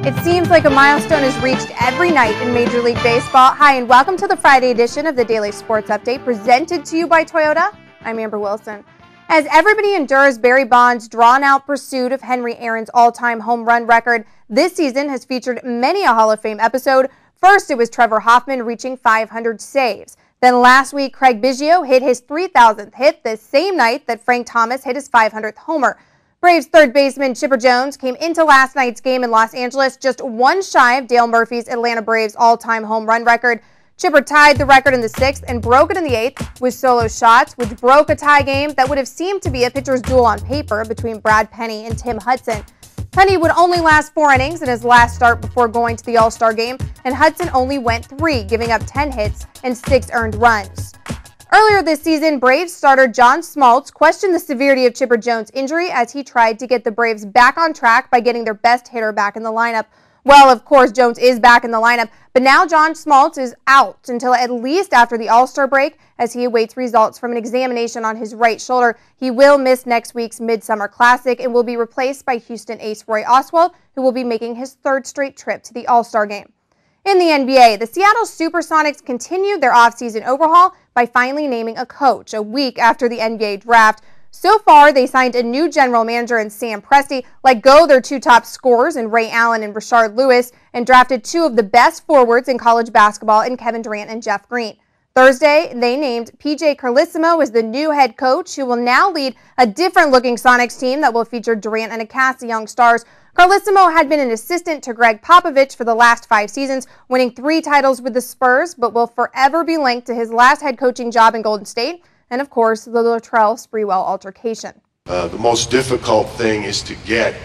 It seems like a milestone is reached every night in Major League Baseball. Hi, and welcome to the Friday edition of the Daily Sports Update presented to you by Toyota. I'm Amber Wilson. As everybody endures Barry Bonds' drawn-out pursuit of Henry Aaron's all-time home run record, this season has featured many a Hall of Fame episode. First, it was Trevor Hoffman reaching 500 saves. Then last week, Craig Biggio hit his 3,000th hit the same night that Frank Thomas hit his 500th homer. Braves third baseman Chipper Jones came into last night's game in Los Angeles just one shy of Dale Murphy's Atlanta Braves all-time home run record. Chipper tied the record in the 6th and broke it in the 8th with solo shots, which broke a tie game that would have seemed to be a pitcher's duel on paper between Brad Penny and Tim Hudson. Penny would only last 4 innings in his last start before going to the All-Star game, and Hudson only went 3, giving up 10 hits and 6 earned runs. Earlier this season, Braves starter John Smoltz questioned the severity of Chipper Jones' injury as he tried to get the Braves back on track by getting their best hitter back in the lineup. Well, of course, Jones is back in the lineup, but now John Smoltz is out until at least after the All-Star break as he awaits results from an examination on his right shoulder. He will miss next week's Midsummer Classic and will be replaced by Houston ace Roy Oswalt, who will be making his 3rd straight trip to the All-Star game. In the NBA, the Seattle Supersonics continued their offseason overhaul by finally naming a coach a week after the NBA draft. So far, they signed a new general manager in Sam Presti, let go their 2 top scorers in Ray Allen and Rashard Lewis, and drafted 2 of the best forwards in college basketball in Kevin Durant and Jeff Green. Thursday, they named PJ Carlesimo as the new head coach, who will now lead a different-looking Sonics team that will feature Durant and a cast of young stars. Carlesimo had been an assistant to Greg Popovich for the last 5 seasons, winning 3 titles with the Spurs, but will forever be linked to his last head coaching job in Golden State, and of course, the Latrell Sprewell altercation. The most difficult thing is to get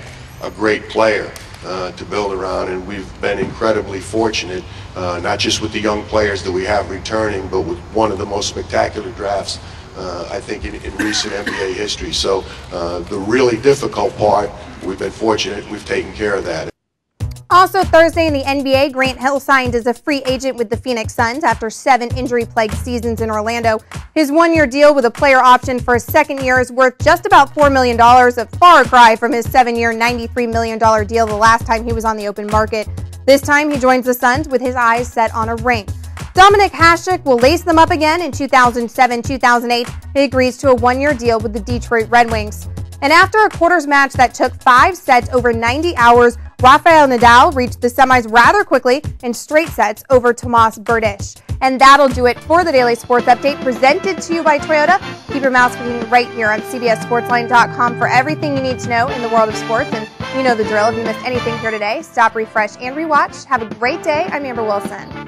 a great player to build around, and we've been incredibly fortunate, not just with the young players that we have returning, but with one of the most spectacular drafts I think in recent NBA history. So the really difficult part, we've been fortunate, we've taken care of that. Also Thursday in the NBA, Grant Hill signed as a free agent with the Phoenix Suns after 7 injury-plagued seasons in Orlando. His 1-year deal with a player option for his 2nd year is worth just about $4 million, a far cry from his 7-year, $93 million deal the last time he was on the open market. This time he joins the Suns with his eyes set on a ring. Dominic Hasek will lace them up again in 2007-2008. He agrees to a 1-year deal with the Detroit Red Wings. And after a quarters match that took 5 sets over 90 hours, Rafael Nadal reached the semis rather quickly in straight sets over Tomas Berdych. And that'll do it for the Daily Sports Update presented to you by Toyota. Keep your mouse clicking right here on CBSSportsLine.com for everything you need to know in the world of sports. And you know the drill. If you missed anything here today, stop, refresh, and rewatch. Have a great day. I'm Amber Wilson.